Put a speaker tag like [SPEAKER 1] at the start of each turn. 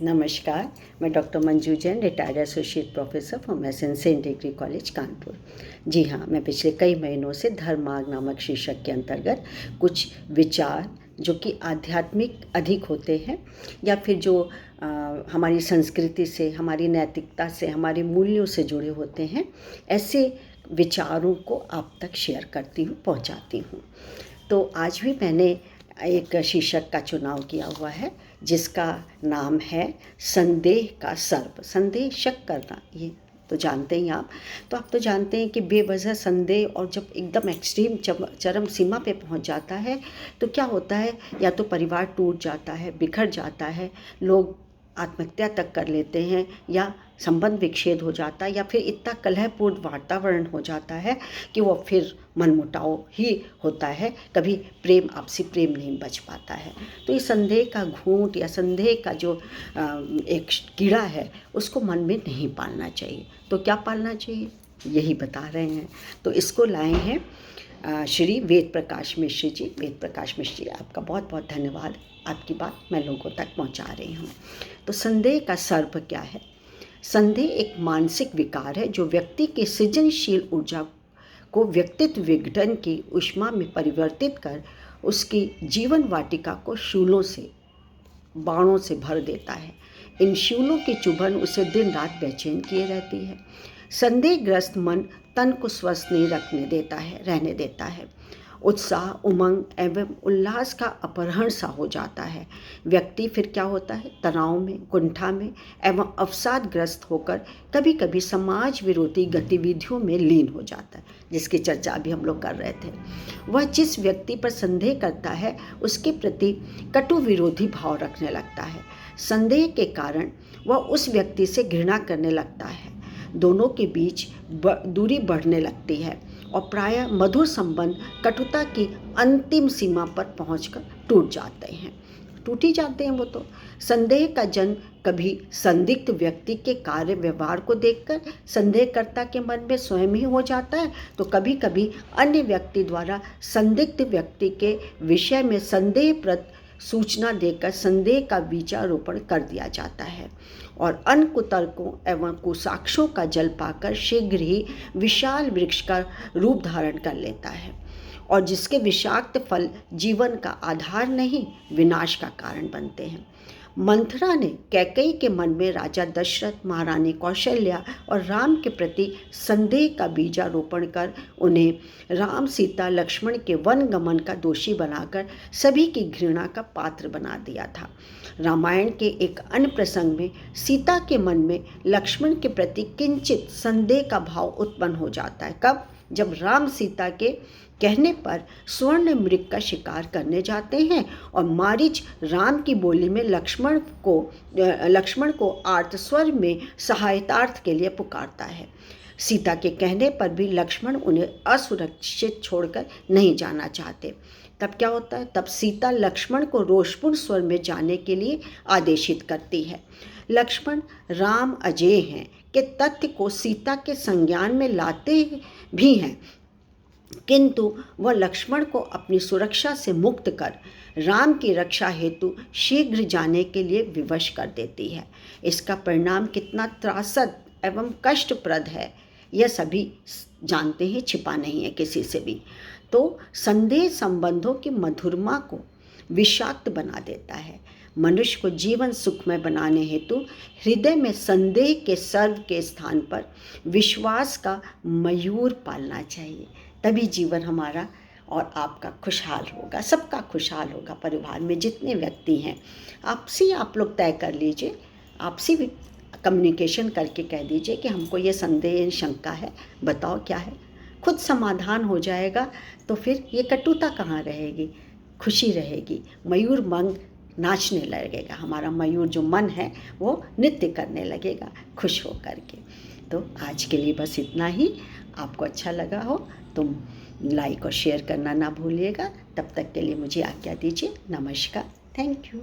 [SPEAKER 1] नमस्कार, मैं doctor Manju Jain, retired associate professor from SN Sen degree college Kanpur. जी हाँ, मैं पिछले कई महीनों से धर्म मार्ग नामक शीर्षक के अंतर्गत कुछ विचार जो कि आध्यात्मिक अधिक होते हैं या फिर जो हमारी संस्कृति से, हमारी नैतिकता से, हमारे मूल्यों से जुड़े होते हैं, ऐसे विचारों को आप तक शेयर करती हूँ, पहुँचाती हूँ। तो आज भी मैंने एक शीर्षक का चुनाव किया हुआ है जिसका नाम है संदेह का सर्प। संदेह, शक करना, ये तो जानते ही आप। तो आप तो जानते हैं कि बेवजह संदेह और जब एकदम एक्सट्रीम चरम सीमा पे पहुंच जाता है तो क्या होता है, या तो परिवार टूट जाता है, बिखर जाता है, लोग आत्महत्या तक कर लेते हैं, या संबंध विच्छेद हो जाता है, या फिर इतना कलहपूर्ण वातावरण हो जाता है कि वो फिर मनमुटाव ही होता है, कभी प्रेम, आपसी प्रेम नहीं बच पाता है। तो ये संदेह का घूंट या संदेह का जो एक कीड़ा है उसको मन में नहीं पालना चाहिए। तो क्या पालना चाहिए, यही बता रहे हैं। तो इसको लाए हैं श्री वेद प्रकाश मिश्र जी। वेद प्रकाश मिश्र जी, आपका बहुत बहुत धन्यवाद, आपकी बात मैं लोगों तक पहुंचा रही हूं। तो संदेह का सर्प क्या है? संदेह एक मानसिक विकार है जो व्यक्ति के सृजनशील ऊर्जा को व्यक्तित्व विघटन की ऊष्मा में परिवर्तित कर उसकी जीवन वाटिका को शूलों से, बाणों से भर देता है। इन शूलों की चुभन उसे दिन रात बेचैन किए रहती है। संदेहग्रस्त मन तन को स्वस्थ नहीं रहने देता है। उत्साह, उमंग एवं उल्लास का अपहरण सा हो जाता है। व्यक्ति फिर क्या होता है, तनाव में, कुंठा में एवं अवसादग्रस्त होकर कभी कभी समाज विरोधी गतिविधियों में लीन हो जाता है, जिसकी चर्चा अभी हम लोग कर रहे थे। वह जिस व्यक्ति पर संदेह करता है उसके प्रति कटु विरोधी भाव रखने लगता है। संदेह के कारण वह उस व्यक्ति से घृणा करने लगता है। दोनों के बीच दूरी बढ़ने लगती है और प्रायः मधुर संबंध कटुता की अंतिम सीमा पर पहुंचकर टूट ही जाते हैं वो तो। संदेह का जन्म कभी संदिग्ध व्यक्ति के कार्य व्यवहार को देखकर संदेहकर्ता के मन में स्वयं ही हो जाता है, तो कभी कभी अन्य व्यक्ति द्वारा संदिग्ध व्यक्ति के विषय में संदेहप्रद सूचना देकर संदेह का बीजारोपण कर दिया जाता है और अन्य कुतर्कों एवं कुसाक्ष्यों का जल पाकर शीघ्र ही विशाल वृक्ष का रूप धारण कर लेता है और जिसके विषाक्त फल जीवन का आधार नहीं, विनाश का कारण बनते हैं। मंथरा ने कैकेयी के मन में राजा दशरथ, महारानी कौशल्या और राम के प्रति संदेह का बीजारोपण कर उन्हें राम, सीता, लक्ष्मण के वन गमन का दोषी बनाकर सभी की घृणा का पात्र बना दिया था। रामायण के एक अन्य प्रसंग में सीता के मन में लक्ष्मण के प्रति किंचित संदेह का भाव उत्पन्न हो जाता है। कब? जब राम सीता के कहने पर स्वर्ण मृग का शिकार करने जाते हैं और मारीच राम की बोली में लक्ष्मण को आर्त स्वर में सहायतार्थ के लिए पुकारता है। सीता के कहने पर भी लक्ष्मण उन्हें असुरक्षित छोड़कर नहीं जाना चाहते। तब क्या होता है? तब सीता लक्ष्मण को रोषपूर्ण स्वर में जाने के लिए आदेशित करती है। लक्ष्मण राम अजेय हैं के तथ्य को सीता के संज्ञान में लाते भी हैं, किंतु वह लक्ष्मण को अपनी सुरक्षा से मुक्त कर राम की रक्षा हेतु शीघ्र जाने के लिए विवश कर देती है। इसका परिणाम कितना त्रासद एवं कष्टप्रद है यह सभी जानते हैं, छिपा नहीं है किसी से भी। तो संदेह संबंधों की मधुरमा को विषाक्त बना देता है। मनुष्य को जीवन सुखमय बनाने हेतु हृदय में संदेह के सर्व के स्थान पर विश्वास का मयूर पालना चाहिए, तभी जीवन हमारा और आपका खुशहाल होगा, सबका खुशहाल होगा। परिवार में जितने व्यक्ति हैं आपसी आप लोग तय कर लीजिए, आपसी भी कम्युनिकेशन करके कह दीजिए कि हमको ये संदेह, शंका है, बताओ क्या है। खुद समाधान हो जाएगा तो फिर ये कटुता कहाँ रहेगी, खुशी रहेगी। मयूर मंग नाचने लगेगा, हमारा मयूर जो मन है वो नृत्य करने लगेगा खुश हो करके। तो आज के लिए बस इतना ही। आपको अच्छा लगा हो तो लाइक और शेयर करना ना भूलिएगा। तब तक के लिए मुझे आज्ञा दीजिए। नमस्कार, थैंक यू।